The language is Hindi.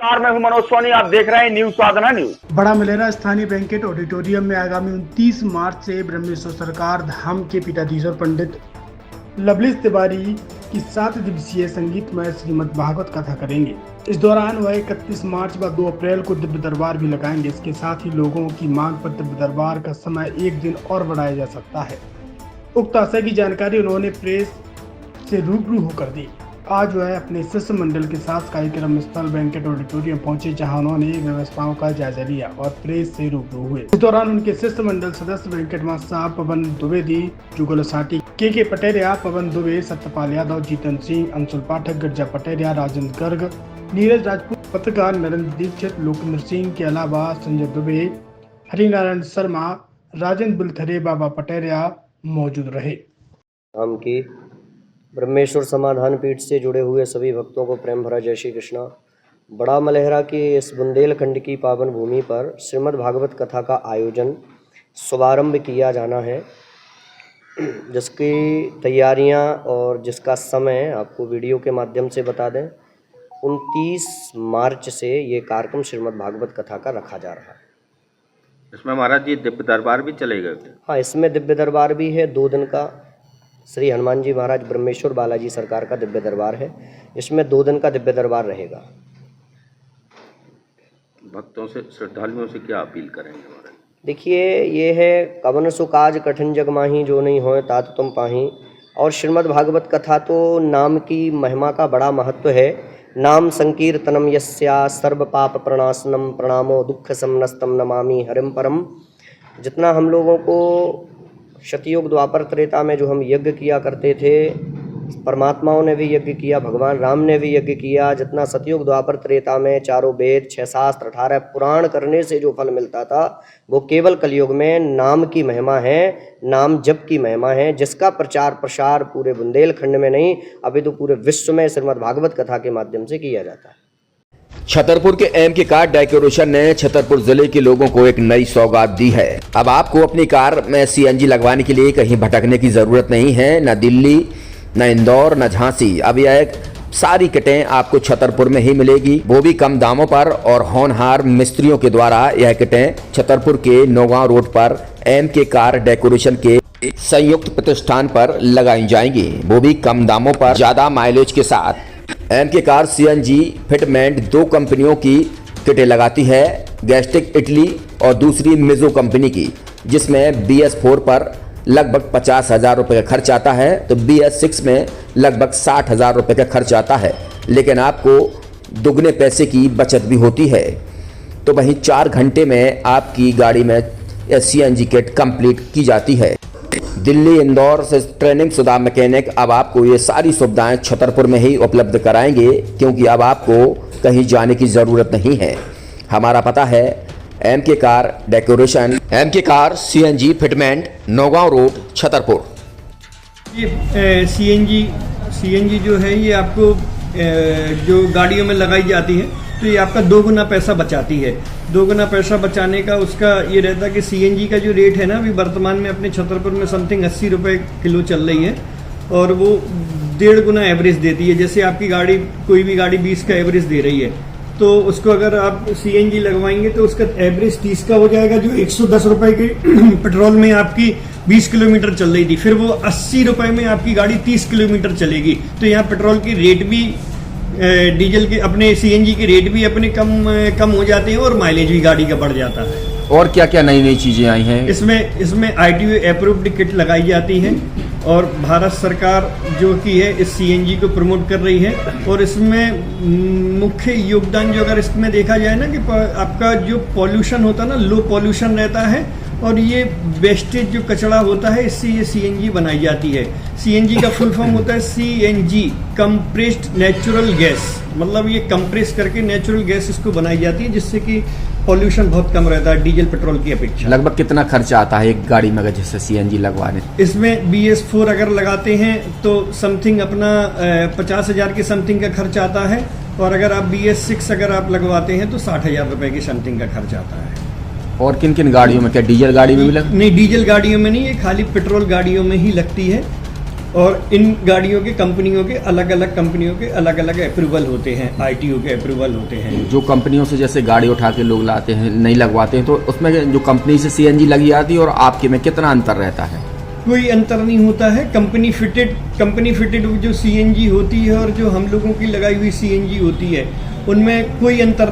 मैं हूं मनोज सोनी, आप देख रहे हैं न्यूज साधना न्यूज। बड़ा मलेरा स्थानीय बैंकेट ऑडिटोरियम में आगामी 29 मार्च से ब्रह्मेश्वर सरकार धाम के पीठाधीश्वर पंडित लवलेश तिवारी की 7 दिवसीय संगीतमय श्रीमद् भागवत कथा करेंगे। इस दौरान वह 31 मार्च व 2 अप्रैल को दिव्य दरबार भी लगाएंगे। इसके साथ ही लोगों की मांग पर दिव्य दरबार का समय 1 दिन और बढ़ाया जा सकता है। उक्त आशय की जानकारी उन्होंने प्रेस से रूबरू होकर दी। आज वह अपने शिष्य मंडल के साथ कार्यक्रम स्थल बैंकेट ऑडिटोरियम पहुंचे, जहां उन्होंने व्यवस्थाओं का जायजा लिया और प्रेस से रूबरू हुए। इस दौरान उनके शिष्य मंडल सदस्य वेंकट साहब, पवन द्विवेदी, जुगल साटी, के पटेरिया, पवन दुबे, सत्यपाल यादव, जीतन सिंह, अंशुल पाठक, गिरजा पटेरिया, राजेंद्र गर्ग, नीरज राजपूत, पत्रकार नरेंद्र दीक्षित, लोकेंद्र सिंह के अलावा संजय दुबे, हरिनारायण शर्मा, राजेंद्र बुलथरे, बाबा पटेरिया मौजूद रहे। हम की ब्रह्मेश्वर समाधान पीठ से जुड़े हुए सभी भक्तों को प्रेम भरा जय श्री कृष्णा। बड़ा मलेहरा की इस बुंदेलखंड की पावन भूमि पर श्रीमद् भागवत कथा का आयोजन शुभारंभ किया जाना है, जिसकी तैयारियां और जिसका समय आपको वीडियो के माध्यम से बता दें। 29 मार्च से ये कार्यक्रम श्रीमद् भागवत कथा का रखा जा रहा है। इसमें महाराज जी दिव्य दरबार भी चलेगा? हाँ, इसमें दिव्य दरबार भी है। 2 दिन का श्री हनुमान जी महाराज ब्रह्मेश्वर बालाजी सरकार का दिव्य दरबार है। इसमें 2 दिन का दिव्य दरबार रहेगा। भक्तों से, श्रद्धालुओं से क्या अपील करेंगे महाराज? देखिए, ये है कवन सु काज कठिन जग माही, जो नहीं होए तात तुम पाही। और श्रीमद् भागवत कथा तो नाम की महिमा का बड़ा महत्व है। नाम संकीर्तनम यस्या सर्व पाप प्रणाशनम प्रणामो दुख समनस्तम नमामि हरिम परम। जितना हम लोगों को सतयुग द्वापर त्रेता में जो हम यज्ञ किया करते थे, परमात्माओं ने भी यज्ञ किया, भगवान राम ने भी यज्ञ किया। जितना सतयुग द्वापर त्रेता में 4 वेद, 6 शास्त्र, 18 पुराण करने से जो फल मिलता था, वो केवल कलयुग में नाम की महिमा है, नाम जप की महिमा है, जिसका प्रचार प्रसार पूरे बुंदेलखंड में नहीं, अभी तो पूरे विश्व में श्रीमद् भागवत कथा के माध्यम से किया जाता है। छतरपुर के एमके कार डेकोरेशन ने छतरपुर जिले के लोगों को एक नई सौगात दी है। अब आपको अपनी कार में सीएनजी लगवाने के लिए कहीं भटकने की जरूरत नहीं है, न दिल्ली, न इंदौर, न झांसी। अब यह सारी किटें आपको छतरपुर में ही मिलेगी, वो भी कम दामों पर। और होनहार मिस्त्रियों के द्वारा यह किटें छतरपुर के नौगांव रोड पर एमके कार डेकोरेशन के संयुक्त प्रतिष्ठान पर लगाई जाएंगी, वो भी कम दामों पर, ज्यादा माइलेज के साथ। एमके कार सीएनजी फिटमेंट 2 कंपनियों की किटें लगाती है, गैस्टिक इटली और दूसरी मिजो कंपनी की, जिसमें BS4 पर लगभग 50,000 रुपये का खर्च आता है, तो BS6 में लगभग 60,000 रुपये का खर्च आता है। लेकिन आपको दुगने पैसे की बचत भी होती है। तो वहीं 4 घंटे में आपकी गाड़ी में सीएनजी किट कंप्लीट की जाती है। दिल्ली, इंदौर से ट्रेनिंग शुदा मैकेनिक अब आपको ये सारी सुविधाएं छतरपुर में ही उपलब्ध कराएंगे, क्योंकि अब आपको कहीं जाने की ज़रूरत नहीं है। हमारा पता है MK car decoration, MK car CNG fitment, Nowgong road, Chhatarpur. ये सीएनजी जो है, ये आपको जो गाड़ियों में लगाई जाती है, तो ये आपका 2 गुना पैसा बचाती है। 2 गुना पैसा बचाने का उसका ये रहता है कि सीएनजी का जो रेट है ना, अभी वर्तमान में अपने छतरपुर में समथिंग 80 रुपये किलो चल रही है, और वो 1.5 गुना एवरेज देती है। जैसे आपकी गाड़ी, कोई भी गाड़ी 20 का एवरेज दे रही है, तो उसको अगर आप सीएनजी लगवाएंगे तो उसका एवरेज 30 का हो जाएगा, जो 110 रुपये के पेट्रोल में आपकी 20 किलोमीटर चल रही थी, फिर वो 80 रुपये में आपकी गाड़ी 30 किलोमीटर चलेगी। तो यहाँ पेट्रोल की रेट भी, डीजल के, अपने सीएनजी के रेट भी अपने कम हो जाते हैं, और माइलेज भी गाड़ी का बढ़ जाता है। और क्या क्या नई नई चीजें आई हैं? इसमें ITO अप्रूव्ड किट लगाई जाती है, और भारत सरकार जो की है इस सीएनजी को प्रमोट कर रही है। और इसमें मुख्य योगदान जो अगर इसमें देखा जाए ना, कि आपका जो पॉल्यूशन होता है ना, लो पॉल्यूशन रहता है, और ये वेस्टेज जो कचरा होता है, इससे ये सीएनजी बनाई जाती है। सीएनजी का फुल फॉर्म होता है CNG, कंप्रेस्ड नेचुरल गैस। मतलब ये कंप्रेस करके नेचुरल गैस इसको बनाई जाती है, जिससे कि पॉल्यूशन बहुत कम रहता है डीजल पेट्रोल की अपेक्षा। लगभग कितना खर्चा आता है एक गाड़ी में अगर जैसे सीएनजी लगवाने? इसमें BS4 अगर लगाते हैं तो समथिंग अपना 50,000 के समथिंग का खर्च आता है, और अगर आप BS6 अगर आप लगवाते हैं तो 60,000 रुपये की समथिंग का खर्च आता है। और किन किन गाड़ियों में, क्या डीजल गाड़ी में भी नहीं, डीजल गाड़ियों में नहीं, ये खाली पेट्रोल गाड़ियों में ही लगती है। और इन गाड़ियों के कंपनियों के अलग अलग कंपनियों के अलग अलग अप्रूवल होते हैं, आरटीओ के अप्रूवल होते हैं। जो कंपनियों से जैसे गाड़ी उठा के लोग लाते हैं, नहीं लगवाते हैं, तो उसमें जो कंपनी से सीएनजी लगी आती है और आपके में कितना अंतर रहता है? कोई अंतर नहीं होता है। कंपनी फिटेड जो सीएनजी होती है और जो हम लोगों की लगाई हुई सीएनजी होती है, उनमें कोई अंतर